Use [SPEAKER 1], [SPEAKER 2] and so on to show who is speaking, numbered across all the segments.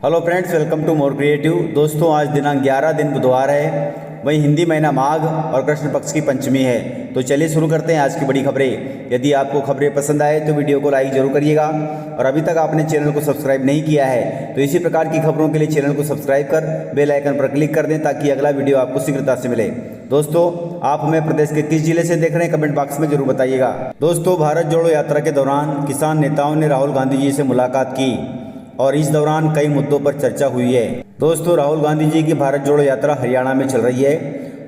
[SPEAKER 1] Hello friends, welcome to more creative. दोस्तों, आज दिनांक 11 दिन बुधवार है, वहीं हिंदी महीना माघ और कृष्ण पक्ष की पंचमी है। तो चलिए शुरू करते हैं आज की बड़ी खबरें। यदि आपको खबरें पसंद आए तो वीडियो को लाइक जरूर करिएगा, और अभी तक आपने चैनल को सब्सक्राइब नहीं किया है तो इसी प्रकार की खबरों के लिए चैनल को सब्सक्राइब कर बेल आइकन पर क्लिक कर दें, ताकि अगला वीडियो आपको शीघ्रता से मिले। दोस्तों, आप हमें प्रदेश के किस जिले से देख रहे हैं कमेंट बॉक्स में जरूर बताइएगा। दोस्तों, भारत जोड़ो यात्रा के दौरान किसान नेताओं ने राहुल गांधी जी से मुलाकात की और इस दौरान कई मुद्दों पर चर्चा हुई है। दोस्तों, राहुल गांधी जी की भारत जोड़ो यात्रा हरियाणा में चल रही है।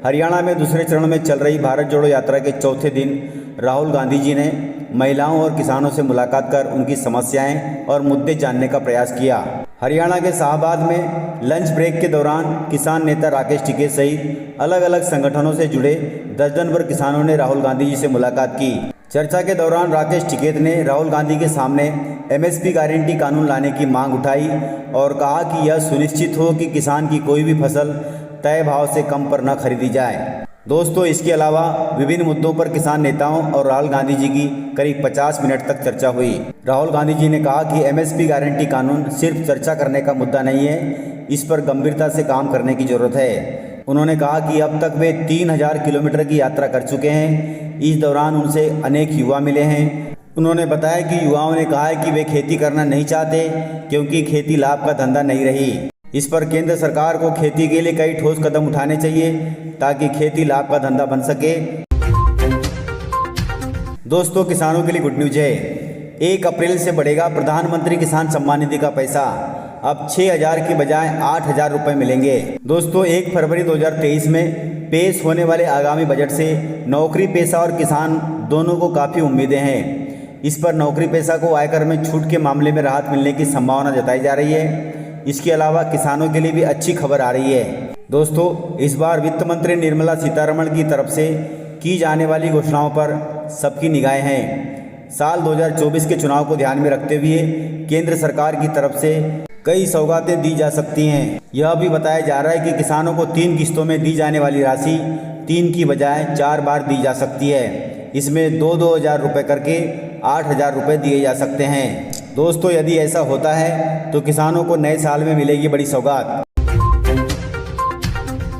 [SPEAKER 1] हरियाणा में दूसरे चरण में चल रही भारत जोड़ो यात्रा के चौथे दिन राहुल गांधी जी ने महिलाओं और किसानों से मुलाकात कर उनकी समस्याएं और मुद्दे जानने का प्रयास किया। हरियाणा के शाहबाद में लंच ब्रेक के दौरान किसान नेता राकेश टिकैत सहित अलग अलग संगठनों से जुड़े दर्जन भर किसानों ने राहुल गांधी जी से मुलाकात की। चर्चा के दौरान राकेश टिकैत ने राहुल गांधी के सामने एमएसपी गारंटी कानून लाने की मांग उठाई और कहा कि यह सुनिश्चित हो कि किसान की कोई भी फसल तय भाव से कम पर न खरीदी जाए। दोस्तों, इसके अलावा विभिन्न मुद्दों पर किसान नेताओं और राहुल गांधी जी की करीब 50 मिनट तक चर्चा हुई। राहुल गांधी जी ने कहा कि एमएसपी गारंटी कानून सिर्फ चर्चा करने का मुद्दा नहीं है, इस पर गंभीरता से काम करने की जरूरत है। उन्होंने कहा कि अब तक वे 3000 किलोमीटर की यात्रा कर चुके हैं। इस दौरान उनसे अनेक युवा मिले हैं। उन्होंने बताया कि युवाओं ने कहा है कि वे खेती करना नहीं चाहते क्योंकि खेती लाभ का धंधा नहीं रही। इस पर केंद्र सरकार को खेती के लिए कई ठोस कदम उठाने चाहिए ताकि खेती लाभ का धंधा बन सके। दोस्तों, किसानों के लिए गुड न्यूज है। 1 अप्रैल से बढ़ेगा प्रधानमंत्री किसान सम्मान निधि का पैसा। अब 6000 की बजाय 8000 रुपये मिलेंगे। दोस्तों, 1 फरवरी 2023 में पेश होने वाले आगामी बजट से नौकरी पेशा और किसान दोनों को काफ़ी उम्मीदें हैं। इस पर नौकरी पेशा को आयकर में छूट के मामले में राहत मिलने की संभावना जताई जा रही है। इसके अलावा किसानों के लिए भी अच्छी खबर आ रही है। दोस्तों, इस बार वित्त मंत्री निर्मला सीतारमण की तरफ से की जाने वाली घोषणाओं पर सबकी निगाहें हैं। साल 2024 के चुनाव को ध्यान में रखते हुए केंद्र सरकार की तरफ से कई सौगातें दी जा सकती हैं। यह भी बताया जा रहा है कि किसानों को 3 किस्तों में दी जाने वाली राशि 3 की बजाय 4 बार दी जा सकती है। इसमें 2-2 हज़ार रुपये करके 8000 रुपये दिए जा सकते हैं। दोस्तों, यदि ऐसा होता है तो किसानों को नए साल में मिलेगी बड़ी सौगात।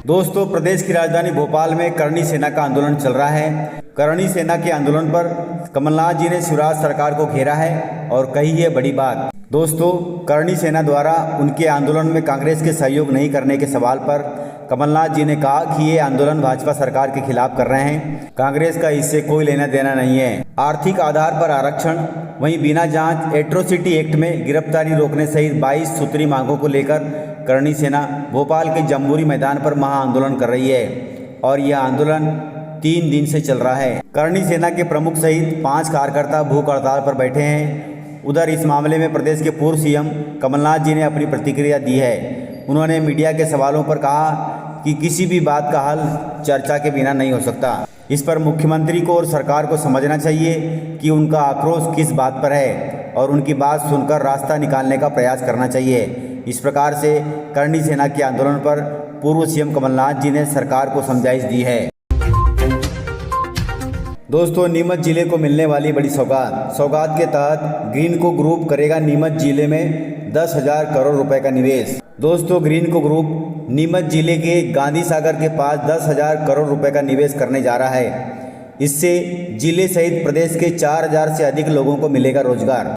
[SPEAKER 1] दोस्तों, प्रदेश की राजधानी भोपाल में करणी सेना का आंदोलन चल रहा है। करणी सेना के आंदोलन पर कमलनाथ जी ने शिवराज सरकार को घेरा है और कही है बड़ी बात। दोस्तों, करणी सेना द्वारा उनके आंदोलन में कांग्रेस के सहयोग नहीं करने के सवाल पर कमलनाथ जी ने कहा कि ये आंदोलन भाजपा सरकार के खिलाफ कर रहे हैं, कांग्रेस का इससे कोई लेना देना नहीं है। आर्थिक आधार पर आरक्षण, वहीं बिना जांच एट्रोसिटी एक्ट में गिरफ्तारी रोकने सहित 22 सूत्री मांगों को लेकर करणी सेना भोपाल के जम्बूरी मैदान पर महा आंदोलन कर रही है और यह आंदोलन 3 दिन से चल रहा है। करणी सेना के प्रमुख सहित 5 कार्यकर्ता भूख हड़ताल पर बैठे हैं। उधर इस मामले में प्रदेश के पूर्व सीएम कमलनाथ जी ने अपनी प्रतिक्रिया दी है। उन्होंने मीडिया के सवालों पर कहा कि किसी भी बात का हल चर्चा के बिना नहीं हो सकता। इस पर मुख्यमंत्री को और सरकार को समझना चाहिए कि उनका आक्रोश किस बात पर है और उनकी बात सुनकर रास्ता निकालने का प्रयास करना चाहिए। इस प्रकार से करणी सेना के आंदोलन पर पूर्व सीएम कमलनाथ जी ने सरकार को समझाइश दी है। दोस्तों, नीमच जिले को मिलने वाली बड़ी सौगात के तहत ग्रीनको ग्रुप करेगा नीमच जिले में 10,000 करोड़ रुपए का निवेश। दोस्तों, ग्रीनको ग्रुप नीमच जिले के गांधी सागर के पास 10,000 करोड़ रुपए का निवेश करने जा रहा है। इससे जिले सहित प्रदेश के 4000 से अधिक लोगों को मिलेगा रोजगार।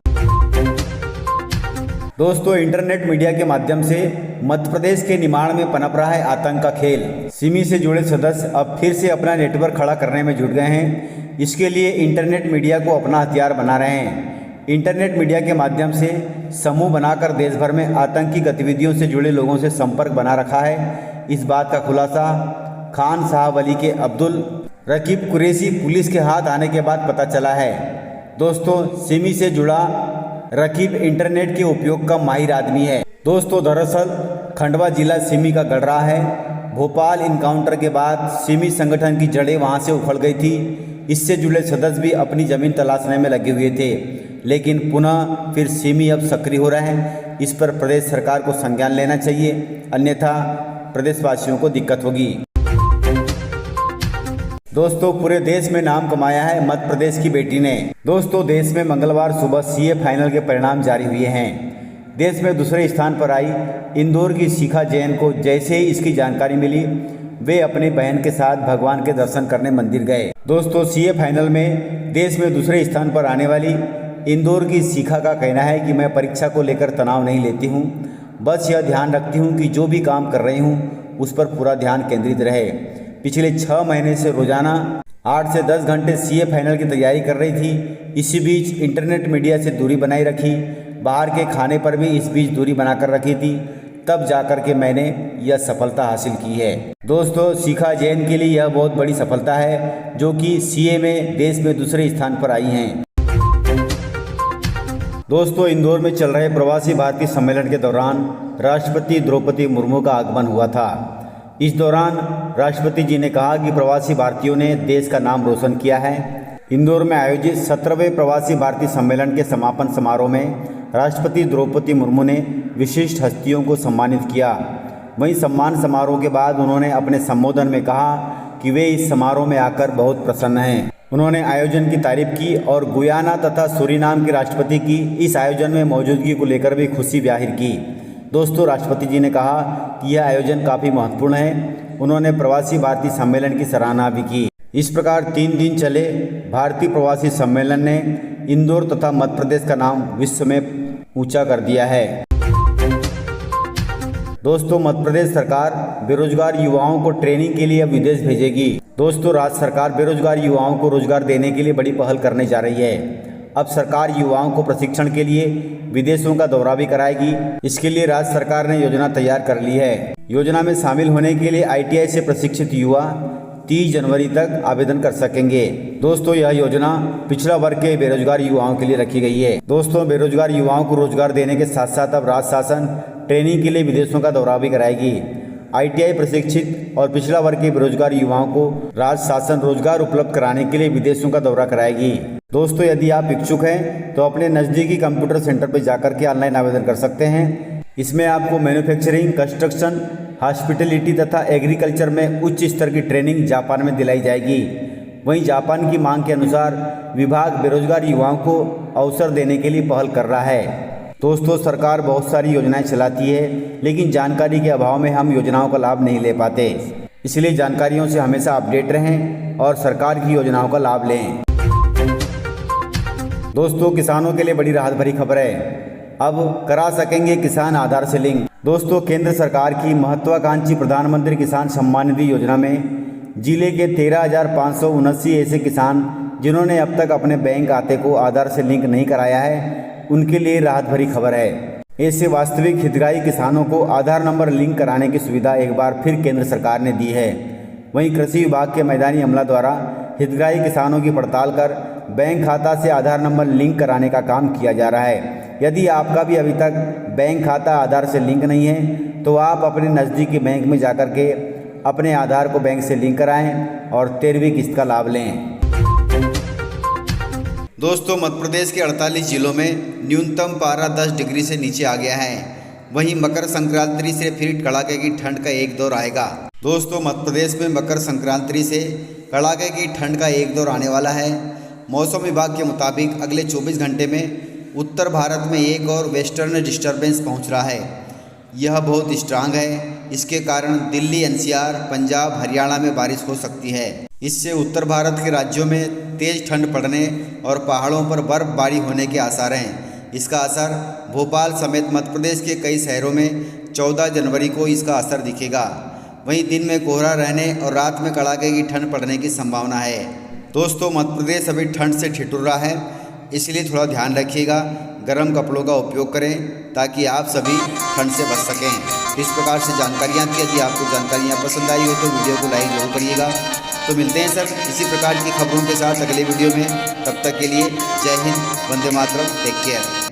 [SPEAKER 1] दोस्तों, इंटरनेट मीडिया के माध्यम से मध्य प्रदेश के निमाड़ में पनप रहा है आतंक का खेल। सिमी से जुड़े सदस्य अब फिर से अपना नेटवर्क खड़ा करने में जुट गए हैं। इसके लिए इंटरनेट मीडिया को अपना हथियार बना रहे हैं। इंटरनेट मीडिया के माध्यम से समूह बनाकर देश भर में आतंकी गतिविधियों से जुड़े लोगों से संपर्क बना रखा है। इस बात का खुलासा खान साहब अली के अब्दुल रकीब कुरैशी पुलिस के हाथ आने के बाद पता चला है। दोस्तों, सिमी से जुड़ा रकीब इंटरनेट के उपयोग का माहिर आदमी है। दोस्तों, दरअसल खंडवा जिला सिमी का गढ़ रहा है। भोपाल इनकाउंटर के बाद सिमी संगठन की जड़ें वहां से उखड़ गई थी। इससे जुड़े सदस्य भी अपनी जमीन तलाशने में लगे हुए थे, लेकिन पुनः फिर सिमी अब सक्रिय हो रहे हैं। इस पर प्रदेश सरकार को संज्ञान लेना चाहिए, अन्यथा प्रदेशवासियों को दिक्कत होगी। दोस्तों, पूरे देश में नाम कमाया है मध्य प्रदेश की बेटी ने। दोस्तों, देश में मंगलवार सुबह सीए फाइनल के परिणाम जारी हुए हैं। देश में दूसरे स्थान पर आई इंदौर की शिखा जैन को जैसे ही इसकी जानकारी मिली, वे अपनी बहन के साथ भगवान के दर्शन करने मंदिर गए। दोस्तों, सीए फाइनल में देश में दूसरे स्थान पर आने वाली इंदौर की शिखा का कहना है कि मैं परीक्षा को लेकर तनाव नहीं लेती हूँ, बस यह ध्यान रखती हूँ कि जो भी काम कर रही हूँ उस पर पूरा ध्यान केंद्रित रहे। पिछले 6 महीने से रोजाना 8 से 10 घंटे सीए फाइनल की तैयारी कर रही थी। इसी बीच इंटरनेट मीडिया से दूरी बनाए रखी, बाहर के खाने पर भी इस बीच दूरी बनाकर रखी थी, तब जाकर के मैंने यह सफलता हासिल की है। दोस्तों, शिखा जैन के लिए यह बहुत बड़ी सफलता है, जो कि सीए में देश में दूसरे स्थान पर आई हैं। दोस्तों, इंदौर में चल रहे प्रवासी भारतीय सम्मेलन के दौरान राष्ट्रपति द्रौपदी मुर्मू का आगमन हुआ था। इस दौरान राष्ट्रपति जी ने कहा कि प्रवासी भारतीयों ने देश का नाम रोशन किया है। इंदौर में आयोजित 17वें प्रवासी भारतीय सम्मेलन के समापन समारोह में राष्ट्रपति द्रौपदी मुर्मू ने विशिष्ट हस्तियों को सम्मानित किया। वहीं सम्मान समारोह के बाद उन्होंने अपने संबोधन में कहा कि वे इस समारोह में आकर बहुत प्रसन्न हैं। उन्होंने आयोजन की तारीफ की और गुयाना तथा सूरीनाम के राष्ट्रपति की इस आयोजन में मौजूदगी को लेकर भी खुशी जाहिर की। दोस्तों, राष्ट्रपति जी ने कहा कि यह आयोजन काफ़ी महत्वपूर्ण है। उन्होंने प्रवासी भारतीय सम्मेलन की सराहना भी की। इस प्रकार 3 दिन चले भारतीय प्रवासी सम्मेलन ने इंदौर तथा मध्य प्रदेश का नाम विश्व में ऊंचा कर दिया है। दोस्तों, मध्य प्रदेश सरकार बेरोजगार युवाओं को ट्रेनिंग के लिए विदेश भेजेगी। दोस्तों, राज्य सरकार बेरोजगार युवाओं को रोजगार देने के लिए बड़ी पहल करने जा रही है। अब सरकार युवाओं को प्रशिक्षण के लिए विदेशों का दौरा भी कराएगी। इसके लिए राज्य सरकार ने योजना तैयार कर ली है। योजना में शामिल होने के लिए आईटीआई से प्रशिक्षित युवा 30 जनवरी तक आवेदन कर सकेंगे। दोस्तों, यह योजना पिछड़ा वर्ग के बेरोजगार युवाओं के लिए रखी गई है। दोस्तों, बेरोजगार युवाओं को रोजगार देने के साथ साथ अब राज्य शासन ट्रेनिंग के लिए विदेशों का दौरा भी कराएगी। आईटीआई प्रशिक्षित और पिछड़ा वर्ग के बेरोजगार युवाओं को राज्य शासन रोजगार उपलब्ध कराने के लिए विदेशों का दौरा कराएगी। दोस्तों, यदि आप इच्छुक हैं तो अपने नज़दीकी कंप्यूटर सेंटर पर जाकर के ऑनलाइन आवेदन कर सकते हैं। इसमें आपको मैन्युफैक्चरिंग, कंस्ट्रक्शन, हॉस्पिटलिटी तथा एग्रीकल्चर में उच्च स्तर की ट्रेनिंग जापान में दिलाई जाएगी। वहीं जापान की मांग के अनुसार विभाग बेरोजगार युवाओं को अवसर देने के लिए पहल कर रहा है। दोस्तों, सरकार बहुत सारी योजनाएं चलाती है, लेकिन जानकारी के अभाव में हम योजनाओं का लाभ नहीं ले पाते। इसलिए जानकारियों से हमेशा अपडेट रहें और सरकार की योजनाओं का लाभ लें। दोस्तों, किसानों के लिए बड़ी राहत भरी खबर है। अब करा सकेंगे किसान आधार से लिंक। दोस्तों, केंद्र सरकार की महत्वाकांक्षी प्रधानमंत्री किसान सम्मान निधि योजना में जिले के 13,579 ऐसे किसान जिन्होंने अब तक अपने बैंक खाते को आधार से लिंक नहीं कराया है, उनके लिए राहत भरी खबर है। ऐसे वास्तविक हितग्राही किसानों को आधार नंबर लिंक कराने की सुविधा एक बार फिर केंद्र सरकार ने दी है। वहीं कृषि विभाग के मैदानी अमला द्वारा हितग्राही किसानों की पड़ताल कर बैंक खाता से आधार नंबर लिंक कराने का काम किया जा रहा है। यदि आपका भी अभी तक बैंक खाता आधार से लिंक नहीं है तो आप अपने नज़दीकी बैंक में जाकर के अपने आधार को बैंक से लिंक कराएं और 13वीं किस्त का लाभ लें। दोस्तों, मध्य प्रदेश के 48 जिलों में न्यूनतम पारा 10 डिग्री से नीचे आ गया है। वहीं मकर संक्रांति से फिर कड़ाके की ठंड का एक दौर आएगा। दोस्तों, मध्य प्रदेश में मकर संक्रांति से कड़ाके की ठंड का एक दौर आने वाला है। मौसम विभाग के मुताबिक अगले 24 घंटे में उत्तर भारत में एक और वेस्टर्न डिस्टर्बेंस पहुंच रहा है। यह बहुत स्ट्रांग है। इसके कारण दिल्ली, एनसीआर, पंजाब, हरियाणा में बारिश हो सकती है। इससे उत्तर भारत के राज्यों में तेज ठंड पड़ने और पहाड़ों पर बर्फबारी होने के आसार हैं। इसका असर भोपाल समेत मध्य प्रदेश के कई शहरों में 14 जनवरी को इसका असर दिखेगा। वहीं दिन में कोहरा रहने और रात में कड़ाके की ठंड पड़ने की संभावना है। दोस्तों, मध्य प्रदेश अभी ठंड से ठिठुर रहा है, इसलिए थोड़ा ध्यान रखिएगा। गर्म कपड़ों का उपयोग करें ताकि आप सभी ठंड से बच सकें। इस प्रकार से जानकारियाँ थी। यदि आपको जानकारियाँ पसंद आई हो तो वीडियो को लाइक जरूर करिएगा। तो मिलते हैं सर इसी प्रकार की खबरों के साथ अगले वीडियो में। तब तक के लिए जय हिंद, वंदे मातरम, टेक केयर।